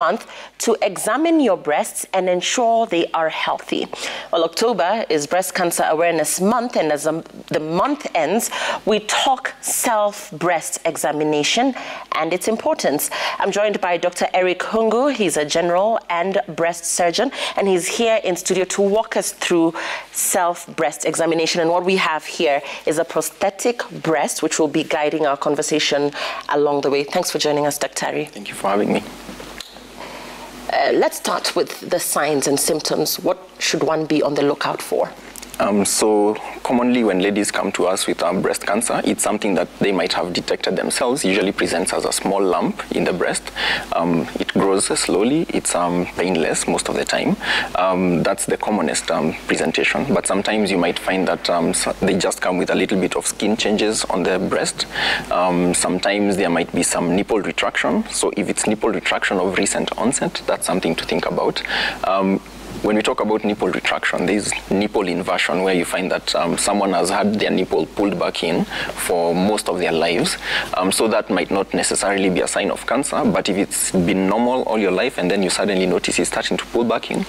month to examine your breasts and ensure they are healthy. Well, October is Breast Cancer Awareness Month, and as the month ends, we talk self-breast examination and its importance. I'm joined by Dr. Eric Hungu. He's a general and breast surgeon, and he's here in studio to walk us through self-breast examination. And what we have here is a prosthetic breast, which will be guiding our conversation along the way. Thanks for joining us, Dr. Eric. Thank you for having me. Let's start with the signs and symptoms. What should one be on the lookout for? So commonly when ladies come to us with breast cancer, it's something that they might have detected themselves. Usually presents as a small lump in the breast. It grows slowly. It's painless most of the time. That's the commonest presentation. But sometimes you might find that they just come with a little bit of skin changes on the breast. Sometimes there might be some nipple retraction. So if it's nipple retraction of recent onset, that's something to think about. When we talk about nipple retraction, there's nipple inversion, where you find that someone has had their nipple pulled back in for most of their lives. So that might not necessarily be a sign of cancer, but if it's been normal all your life and then you suddenly notice it's starting to pull back in,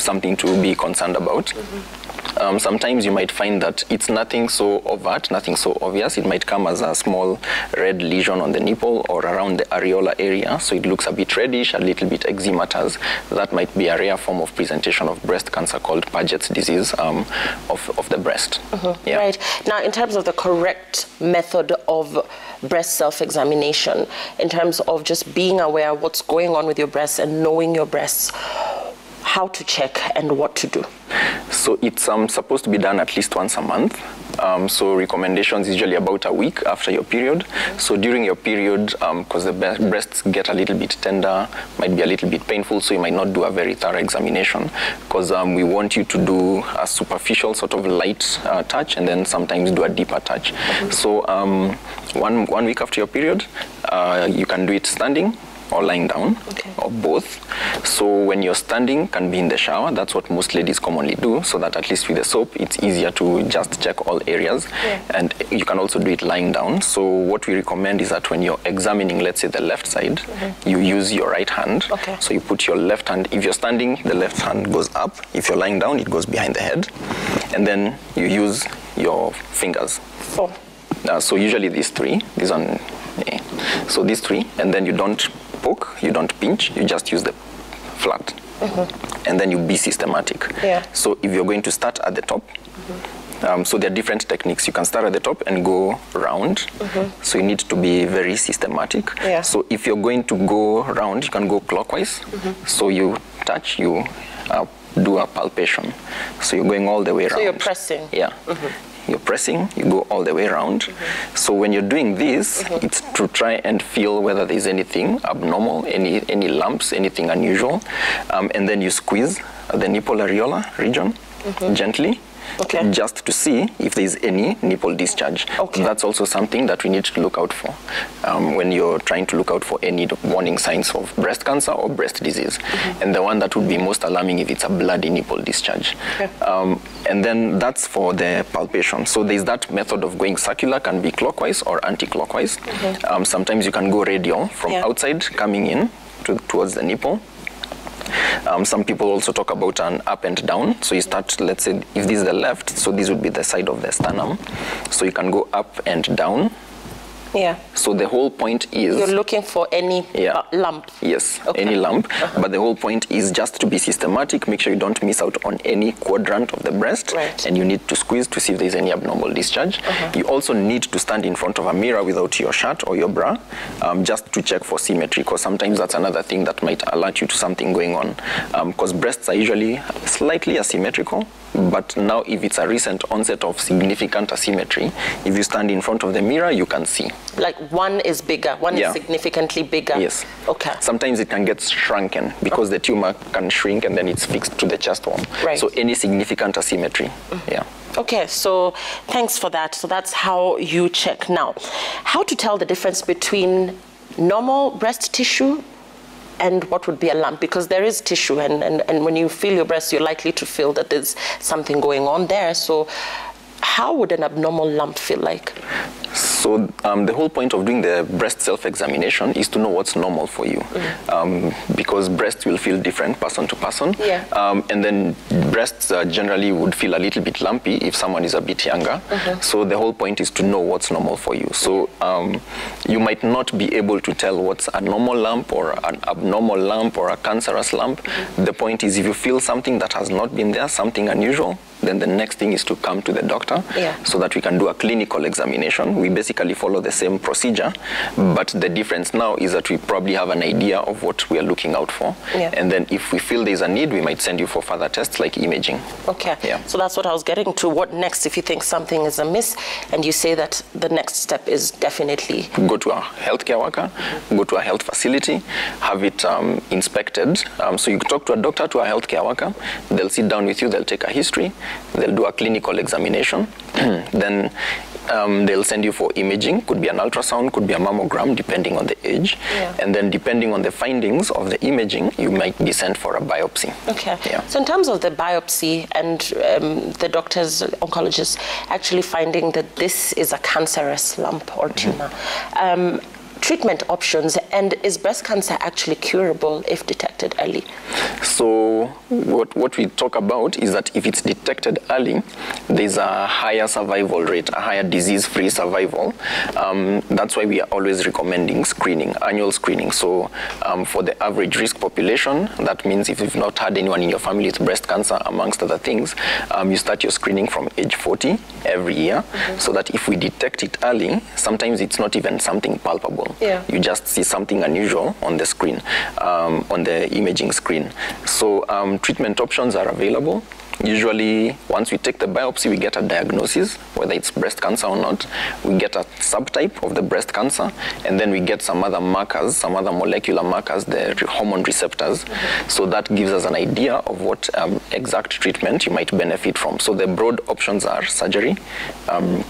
something to be concerned about. Sometimes you might find that it's nothing so overt, nothing so obvious. It might come as a small red lesion on the nipple or around the areola area, so it looks a bit reddish, a little bit eczematous. That might be a rare form of presentation of breast cancer called Paget's disease of the breast. Yeah. Right. Now, in terms of the correct method of breast self-examination, in terms of just being aware of what's going on with your breasts and knowing your breasts, how to check and what to do? So it's supposed to be done at least once a month. So recommendations usually about a week after your period. So during your period, because the breasts get a little bit tender, might be a little bit painful, so you might not do a very thorough examination, because we want you to do a superficial sort of light touch and then sometimes do a deeper touch. So one week after your period, you can do it standing or lying down, or both. So when you're standing, can be in the shower. That's what most ladies commonly do, so that at least with the soap, it's easier to just check all areas. And you can also do it lying down. So what we recommend is that when you're examining, let's say the left side, you use your right hand. So you put your left hand, if you're standing, the left hand goes up. If you're lying down, it goes behind the head. And then you use your fingers. So usually these three, so these three, and then you don't poke, you don't pinch, you just use the flat. And then you be systematic. So if you're going to start at the top, so there are different techniques. You can start at the top and go round. So you need to be very systematic. So if you're going to go round, you can go clockwise. So you touch, you do a palpation. So you're going all the way around. So you're pressing. You're pressing, you go all the way around. So when you're doing this, it's to try and feel whether there's anything abnormal, any lumps, anything unusual. And then you squeeze the nipple areola region gently, just to see if there's any nipple discharge. That's also something that we need to look out for when you're trying to look out for any warning signs of breast cancer or breast disease. And the one that would be most alarming if it's a bloody nipple discharge. And then that's for the palpation. So there's that method of going circular, can be clockwise or anti-clockwise. Sometimes you can go radial from outside coming in towards the nipple. Some people also talk about an up and down. So you start, let's say, if this is the left, so this would be the side of the sternum. So you can go up and down. So the whole point is... You're looking for any lump. Yes, any lump. But the whole point is just to be systematic, make sure you don't miss out on any quadrant of the breast. And you need to squeeze to see if there's any abnormal discharge. You also need to stand in front of a mirror without your shirt or your bra, just to check for symmetry, because sometimes that's another thing that might alert you to something going on. Because breasts are usually slightly asymmetrical. But now if it's a recent onset of significant asymmetry, if you stand in front of the mirror, you can see. Like one is bigger, one is significantly bigger. Sometimes it can get shrunken because the tumor can shrink and then it's fixed to the chest wall. So any significant asymmetry. Okay, so thanks for that. So that's how you check. Now, how to tell the difference between normal breast tissue and what would be a lump, because there is tissue, and when you feel your breast, you're likely to feel that there's something going on there. So how would an abnormal lump feel like? So the whole point of doing the breast self-examination is to know what's normal for you, because breasts will feel different person to person, and then breasts generally would feel a little bit lumpy if someone is a bit younger. So the whole point is to know what's normal for you. So you might not be able to tell what's a normal lump or an abnormal lump or a cancerous lump. The point is, if you feel something that has not been there, something unusual, then the next thing is to come to the doctor so that we can do a clinical examination. We basically follow the same procedure, but the difference now is that we probably have an idea of what we are looking out for. And then if we feel there's a need, we might send you for further tests like imaging. So that's what I was getting to. What next if you think something is amiss and you say that the next step is definitely go to a healthcare worker, go to a health facility, have it inspected. So you talk to a doctor, to a healthcare worker, they'll sit down with you, they'll take a history, they'll do a clinical examination, then they'll send you for imaging. Could be an ultrasound, could be a mammogram, depending on the age. And then depending on the findings of the imaging, you might be sent for a biopsy. So in terms of the biopsy and the doctors, oncologists, actually finding that this is a cancerous lump or tumor, treatment options, and is breast cancer actually curable if detected early? So what we talk about is that if it's detected early, there's a higher survival rate, a higher disease-free survival. That's why we are always recommending screening, annual screening. So for the average risk population, that means if you've not had anyone in your family with breast cancer, amongst other things, you start your screening from age 40 every year, so that if we detect it early, sometimes it's not even something palpable. You just see something unusual on the screen, on the imaging screen. So treatment options are available. Usually, once we take the biopsy, we get a diagnosis, whether it's breast cancer or not. We get a subtype of the breast cancer, and then we get some other markers, some other molecular markers, the hormone receptors. So that gives us an idea of what exact treatment you might benefit from. So the broad options are surgery,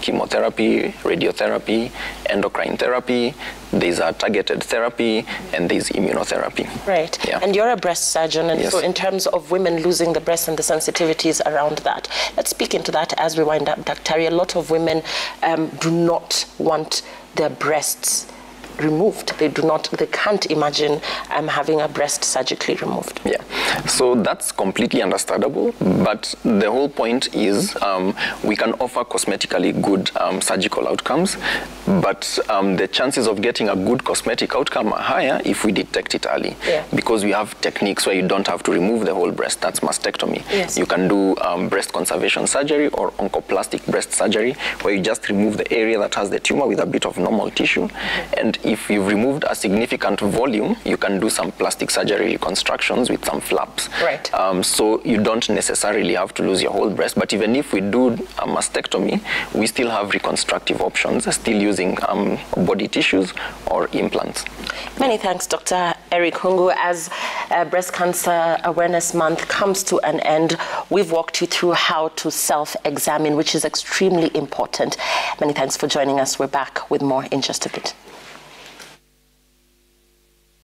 chemotherapy, radiotherapy, endocrine therapy, there's a targeted therapy, and there's immunotherapy. And you're a breast surgeon, and so in terms of women losing the breast and the sensitivities around that, let's speak into that as we wind up, Dr. Terry. A lot of women do not want their breasts removed. They can't imagine having a breast surgically removed. So that's completely understandable, but the whole point is we can offer cosmetically good surgical outcomes, but the chances of getting a good cosmetic outcome are higher if we detect it early, because we have techniques where you don't have to remove the whole breast. That's mastectomy. You can do breast conservation surgery or oncoplastic breast surgery, where you just remove the area that has the tumor with a bit of normal tissue, and if you've removed a significant volume, you can do some plastic surgery reconstructions with some flaps. So you don't necessarily have to lose your whole breast, but even if we do a mastectomy, we still have reconstructive options, still using body tissues or implants. Many thanks, Dr. Eric Hungu. As Breast Cancer Awareness Month comes to an end, we've walked you through how to self-examine, which is extremely important. Many thanks for joining us. We're back with more in just a bit.